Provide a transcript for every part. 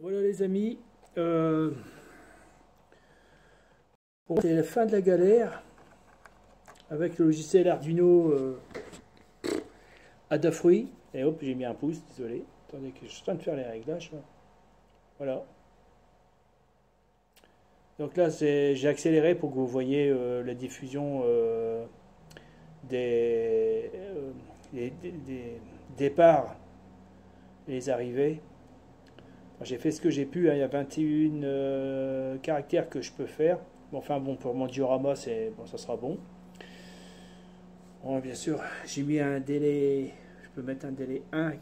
Voilà les amis, c'est la fin de la galère avec le logiciel Arduino Adafruit. Et hop, j'ai mis un pouce, désolé. Attendez que je suis en train de faire les réglages là. Voilà. Donc là, j'ai accéléré pour que vous voyez la diffusion des départs et les arrivées. J'ai fait ce que j'ai pu, hein. Il y a 21 caractères que je peux faire. Bon, enfin bon, pour mon diorama, bon, ça sera bon. Bon, bien sûr, j'ai mis un délai, je peux mettre un délai 1,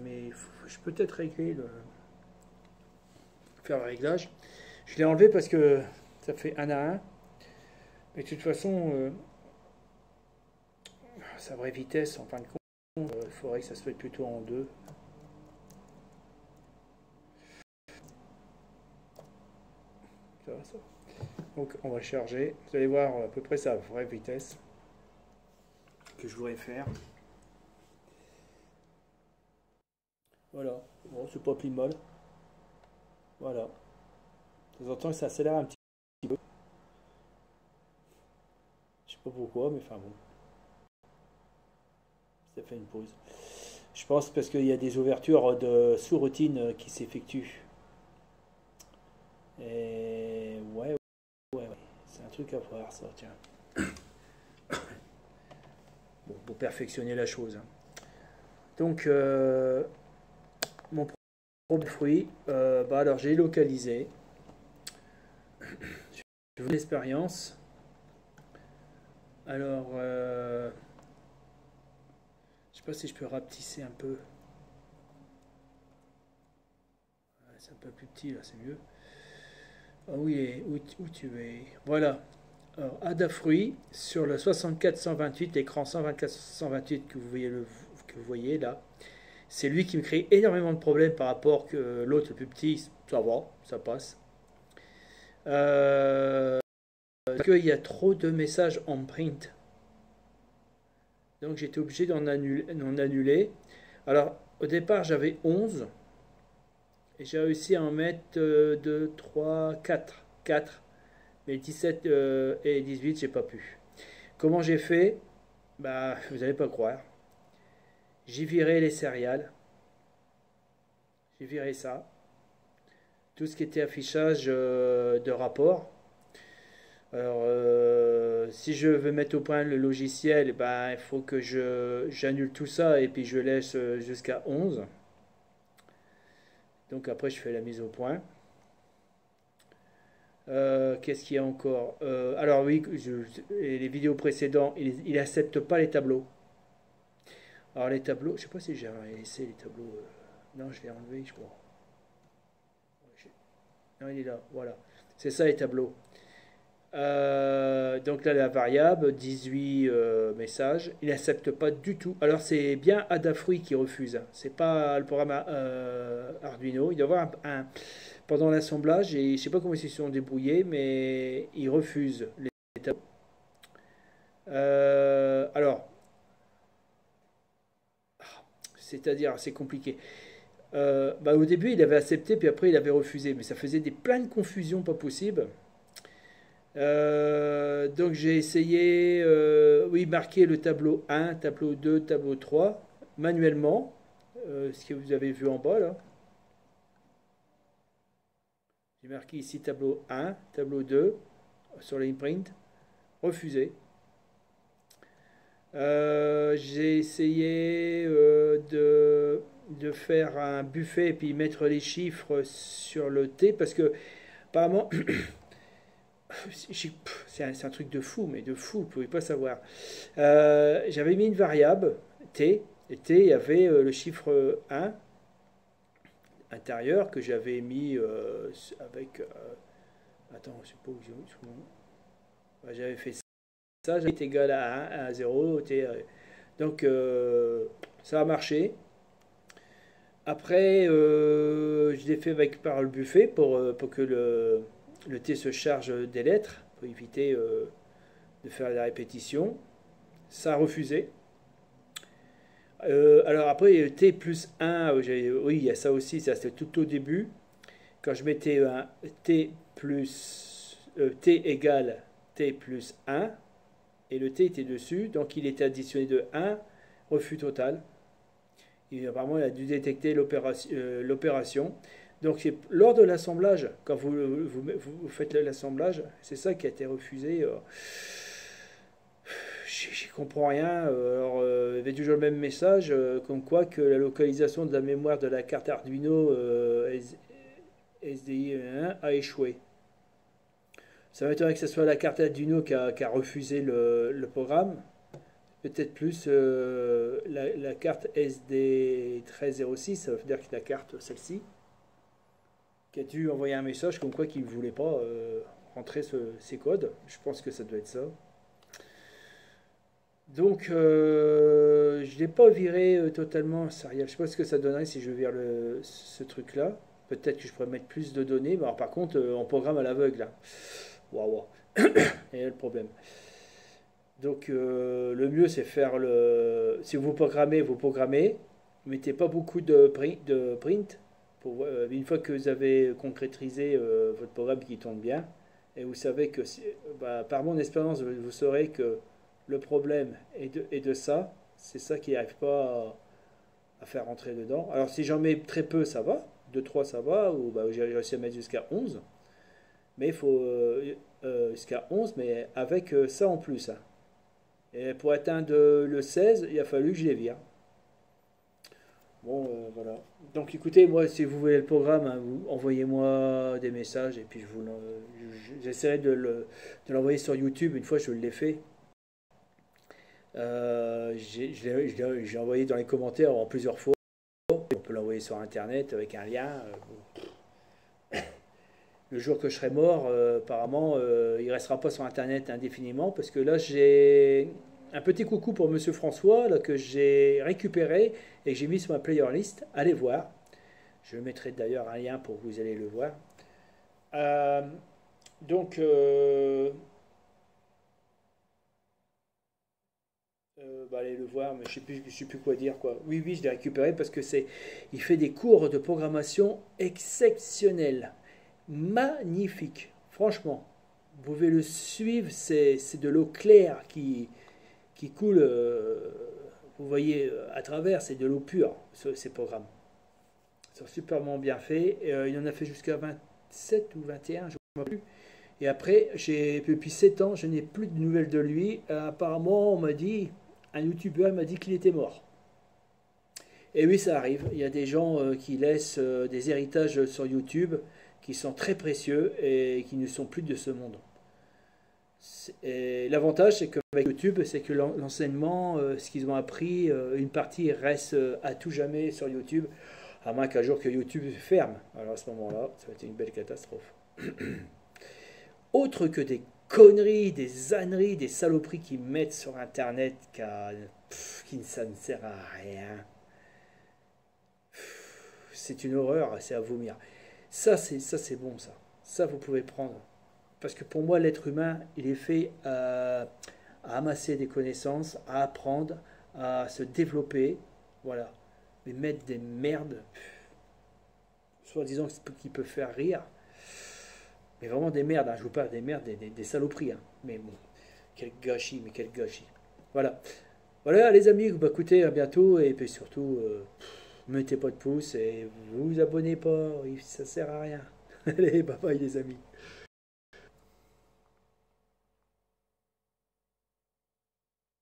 mais je peux peut-être faire le réglage. Je l'ai enlevé parce que ça fait 1 à 1. Mais de toute façon, sa vraie vitesse, en fin de compte, il faudrait que ça se fasse plutôt en 2. Ça. Donc on va charger, vous allez voir à peu près sa vraie vitesse que je voudrais faire. Voilà, bon, c'est pas plus mal. Voilà, de temps en temps ça accélère un petit peu, je sais pas pourquoi, mais enfin bon, ça fait une pause. Je pense parce qu'il y a des ouvertures de sous-routine qui s'effectuent. Et ouais, c'est un truc à voir ça, tiens. Bon, pour perfectionner la chose. Donc, mon propre fruit, alors j'ai localisé. Je veux l'expérience. Alors, je sais pas si je peux rapetisser un peu. C'est un peu plus petit là, c'est mieux. Ah oui, où tu es? Voilà. Alors, Adafruit sur le 64-128, l'écran 124-128 que vous voyez là. C'est lui qui me crée énormément de problèmes par rapport que l'autre le plus petit, ça va, ça passe. Il y a trop de messages en print. Donc j'étais obligé d'en annuler. Alors au départ j'avais 11 et j'ai réussi à en mettre 2, 3, 4. 4. Mais 17 et 18 j'ai pas pu. Comment j'ai fait? Bah vous n'allez pas croire. J'ai viré les céréales. J'ai viré ça. Tout ce qui était affichage de rapport. Alors, si je veux mettre au point le logiciel, ben, il faut que j'annule tout ça et puis je laisse jusqu'à 11. Donc après, je fais la mise au point. Qu'est-ce qu'il y a encore? Alors oui, les vidéos précédentes, il n'accepte pas les tableaux. Alors les tableaux, je ne sais pas si j'ai laissé les tableaux. Non, je l'ai enlevé, je crois. Non, il est là, voilà. C'est ça les tableaux. Donc là, la variable, 18 messages, il n'accepte pas du tout. Alors c'est bien Adafruit qui refuse, hein. C'est pas le programme Arduino. Il doit y avoir pendant l'assemblage, et je ne sais pas comment ils se sont débrouillés, mais il refuse les tableaux. Alors, c'est-à-dire, c'est compliqué. Au début, il avait accepté, puis après, il avait refusé, mais ça faisait plein de confusions pas possibles. Donc j'ai essayé, oui, marquer le tableau 1, tableau 2, tableau 3, manuellement, ce que vous avez vu en bas là. J'ai marqué ici tableau 1, tableau 2, sur l'imprint, refusé. J'ai essayé de faire un buffet et puis mettre les chiffres sur le T parce que apparemment c'est un truc de fou, mais de fou, vous ne pouvez pas savoir. J'avais mis une variable, T, et T, il y avait le chiffre 1 intérieur que j'avais mis avec... attends, je sais pas où j'avais fait ça, j'avais été égal à 1, à 0, T, donc ça a marché. Après, je l'ai fait par le buffet pour que le T se charge des lettres, pour éviter de faire la répétition. Ça a refusé. Alors après, T plus 1, oui, il y a ça aussi, ça c'était tout au début. quand je mettais un t plus t égale t plus 1, et le t était dessus, donc il était additionné de 1, refus total. Et apparemment, il a dû détecter l'opération. Donc, lors de l'assemblage, quand vous faites l'assemblage, c'est ça qui a été refusé. J'y comprends rien. Alors, il y avait toujours le même message, comme quoi que la localisation de la mémoire de la carte Arduino SDI 1 a échoué. Ça m'étonnerait que ce soit la carte Arduino qui a refusé le programme. Peut-être plus la carte SD1306, ça veut dire que la carte, celle-ci, qui a dû envoyer un message comme quoi qu'il ne voulait pas rentrer ces codes. Je pense que ça doit être ça. Donc, je ne l'ai pas viré totalement Serial. Je ne sais pas ce que ça donnerait si je vire ce truc-là. Peut-être que je pourrais mettre plus de données. Mais alors, par contre, on programme à l'aveugle. Waouh. Et le problème. Donc, le mieux, c'est faire le. Si vous programmez. Mettez pas beaucoup de print. Une fois que vous avez concrétisé votre programme qui tourne bien, et vous savez que, par mon expérience, vous saurez que le problème est de ça. C'est ça qui n'arrive pas à faire rentrer dedans. Alors, si j'en mets très peu, ça va. 2-3, ça va. Ou j'ai réussi à mettre jusqu'à 11. Mais il faut jusqu'à 11, mais avec ça en plus. Hein. Et pour atteindre le 16, il a fallu que je les vire. Bon, voilà. Donc écoutez, moi, si vous voulez le programme, hein, envoyez-moi des messages et puis j'essaierai de l'envoyer sur YouTube une fois que je l'ai fait. J'ai envoyé dans les commentaires en plusieurs fois. On peut l'envoyer sur Internet avec un lien. Le jour que je serai mort, apparemment, il ne restera pas sur Internet indéfiniment parce que là, j'ai un petit coucou pour Monsieur François là, que j'ai récupéré et que j'ai mis sur ma player list. Allez voir. Je mettrai d'ailleurs un lien pour que vous allez le voir. Donc, allez le voir, mais je ne sais plus quoi dire. Quoi. Oui, je l'ai récupéré parce que il fait des cours de programmation exceptionnels. Magnifique, franchement. Vous pouvez le suivre, c'est de l'eau claire qui coule, vous voyez, à travers, c'est de l'eau pure, ces programmes. Ils sont superment bien faits. Il en a fait jusqu'à 27 ou 21, je ne sais plus. Et après, depuis 7 ans, je n'ai plus de nouvelles de lui. Apparemment, un youtubeur m'a dit qu'il était mort. Et oui, ça arrive. Il y a des gens qui laissent des héritages sur YouTube qui sont très précieux et qui ne sont plus de ce monde. L'avantage, c'est qu'avec YouTube, c'est que l'enseignement, ce qu'ils ont appris, une partie reste à tout jamais sur YouTube, à moins qu'un jour que YouTube ferme. Alors à ce moment-là, ça va être une belle catastrophe. Autre que des conneries, des âneries, des saloperies qu'ils mettent sur Internet, ça ne sert à rien. C'est une horreur, c'est à vomir. Ça c'est bon, ça. Ça, vous pouvez prendre. Parce que pour moi, l'être humain, il est fait à amasser des connaissances, à apprendre, à se développer. Voilà. Mais mettre des merdes, soi-disant qui peut faire rire, mais vraiment des merdes. Hein. Je ne vous parle des merdes, des saloperies. Hein. Mais bon, quel gâchis, mais quel gâchis. Voilà. Voilà, les amis, écoutez, à bientôt. Et puis surtout, mettez pas de pouce et vous abonnez pas. Ça sert à rien. Allez, bye bye, les amis.